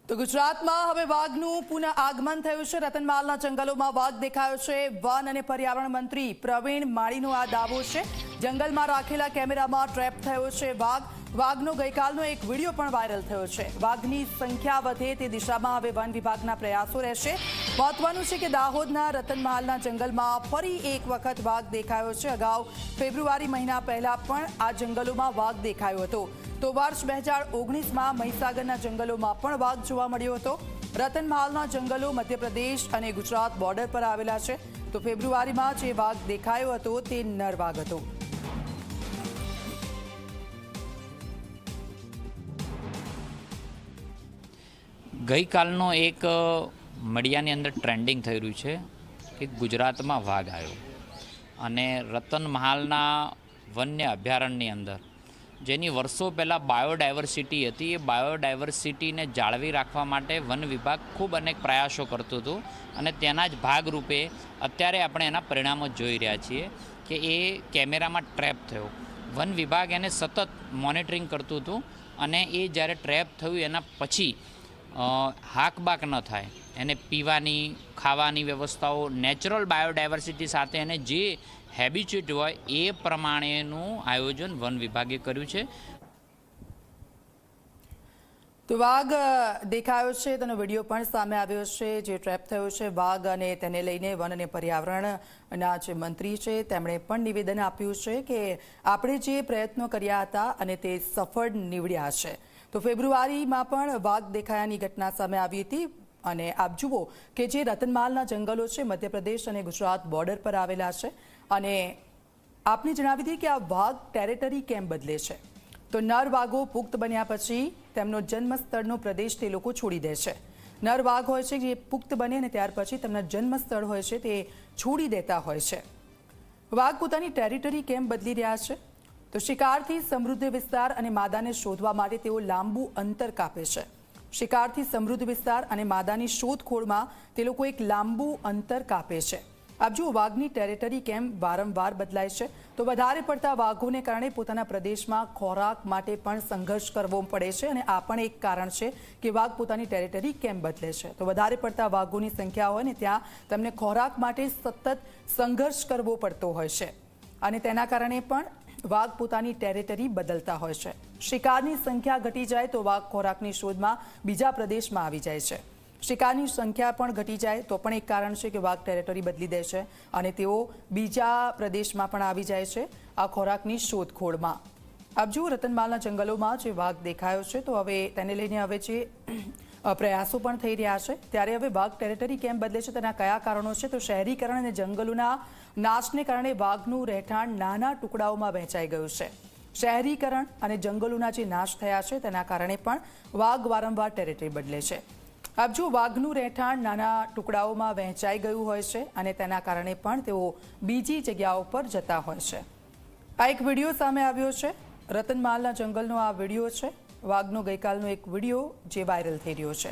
તો ગુજરાતમાં હવે વાઘનું પુનઃ આગમન થયું છે। રતનમાલના જંગલોમાં વાઘ દેખાયો છે। વન અને પર્યાવરણ મંત્રી પ્રવીણ માળીનો આ દાવો છે। જંગલમાં રાખેલા કેમેરામાં ટ્રેપ થયો છે વાઘનો ગઈકાલનો એક વિડીયો પણ વાયરલ થયો છે। વાઘની સંખ્યા વધે તે દિશામાં હવે વન વિભાગના પ્રયાસો રહેશે। મહત્વનું છે કે દાહોદના રતનમાલના જંગલમાં ફરી એક વખત વાઘ દેખાયો છે। અગાઉ ફેબ્રુઆરી મહિના પહેલા પણ આ જંગલોમાં વાઘ દેખાયો હતો। તો વર્ષ 2019માં મહીસાગરના જંગલોમાં પણ વાઘ જોવા મળ્યો હતો। રતનમાલના જંગલો મધ્યપ્રદેશ અને ગુજરાત બોર્ડર પર આવેલા છે। તો ફેબ્રુઆરીમાં જે વાઘ દેખાયો હતો તે નર વાઘ હતો। ગઈકાલનો એક મીડિયાની અંદર ટ્રેન્ડિંગ થઈ રહ્યું છે કે ગુજરાતમાં વાઘ આવ્યો અને રતનમહાલના વન્ય અભયારણ્યની અંદર જેની વર્ષો પહેલાં બાયોડાયવર્સિટી હતી એ બાયોડાયવર્સિટીને જાળવી રાખવા માટે વન વિભાગ ખૂબ અનેક પ્રયાસો કરતું હતું અને તેના જ ભાગરૂપે અત્યારે આપણે એના પરિણામો જોઈ રહ્યા છીએ કે એ કેમેરામાં ટ્રેપ થયો। વન વિભાગ એને સતત મોનિટરિંગ કરતું હતું અને એ જ્યારે ટ્રેપ થયું એના પછી હાકબાક ન થાય એને પીવાની ખાવાની વ્યવસ્થાઓ નેચરલ બાયોડાયવર્સિટી સાથે એને જે હેબિચ્યુટ હોય એ પ્રમાણેનું આયોજન વન વિભાગે કર્યું છે। તો વાઘ દેખાયો છે તેનો વિડીયો પણ સામે આવ્યો છે જે ટ્રેપ થયો છે વાઘ અને તેને લઈને વન અને પર્યાવરણના જે મંત્રી છે તેમણે પણ નિવેદન આપ્યું છે કે આપણે જે પ્રયત્નો કર્યા હતા અને તે સફળ નીવડ્યા છે। તો ફેબ્રુઆરીમાં પણ વાઘ દેખાયાની ઘટના સામે આવી હતી અને આપ જુઓ કે જે રતનમાલના જંગલો છે મધ્યપ્રદેશ અને ગુજરાત બોર્ડર પર આવેલા છે અને આપને જણાવી દઈએ કે આ વાઘ ટેરેટરી કેમ બદલે છે। તો નર વાઘો પુખ્ત બન્યા પછી તેમનો જન્મ સ્થળનો પ્રદેશ તે લોકો છોડી દે છે। નર વાઘ હોય છે જે પુખ્ત બને ને ત્યાર પછી તેમના જન્મ સ્થળ હોય છે તે છોડી દેતા હોય છે। વાઘ પોતાની ટેરિટરી કેમ બદલી રહ્યા છે? તો શિકારથી સમૃદ્ધ વિસ્તાર અને માદાને શોધવા માટે તેઓ લાંબુ અંતર કાપે છે। શિકારથી સમૃદ્ધ વિસ્તાર અને માદાની શોધખોળમાં તે લોકો એક લાંબુ અંતર કાપે છે। આપ જુઓ વાઘની ટેરેટરી કેમ વારંવાર બદલાય છે। તો વધારે પડતા વાઘોને કારણે પોતાના પ્રદેશમાં ખોરાક માટે પણ સંઘર્ષ કરવો પડે છે અને આ પણ એક કારણ છે કે વાઘ પોતાની ટેરેટરી કેમ બદલે છે। તો વધારે પડતા વાઘોની સંખ્યા હોય ને ત્યાં તેમને ખોરાક માટે સતત સંઘર્ષ કરવો પડતો હોય છે અને તેના કારણે પણ વાઘ પોતાની ટેરેટરી બદલતા હોય છે। શિકારની સંખ્યા ઘટી જાય તો વાઘ ખોરાકની શોધમાં બીજા પ્રદેશમાં આવી જાય છે। શિકારની સંખ્યા પણ ઘટી જાય તો પણ એક કારણ છે કે વાઘ ટેરેટરી બદલી દે છે અને તેઓ બીજા પ્રદેશમાં પણ આવી જાય છે આ ખોરાકની શોધખોળમાં। આપ જુઓ રતનમાલના જંગલોમાં જે વાઘ દેખાયો છે તો હવે તેને લઈને હવે જે પ્રયાસો પણ થઈ રહ્યા છે ત્યારે હવે વાઘ ટેરેટરી કેમ બદલે છે તેના કયા કારણો છે? તો શહેરીકરણ અને જંગલોના નાશને કારણે વાઘનું રહેઠાણ નાના ટુકડાઓમાં વહેંચાઈ ગયું છે। શહેરીકરણ અને જંગલોના જે નાશ થયા છે તેના કારણે પણ વાઘ વારંવાર ટેરેટરી બદલે છે। આપ જો વાઘનું રહેઠાણ નાના ટુકડાઓમાં વહેંચાઈ ગયું હોય છે અને તેના કારણે પણ તેઓ બીજી જગ્યાઓ પર જતા હોય છે। આ એક વિડીયો સામે આવ્યો છે। રતનમાલના જંગલનો આ વિડીયો છે વાઘનો ગઈકાલનો એક વિડીયો જે વાયરલ થઈ રહ્યો છે।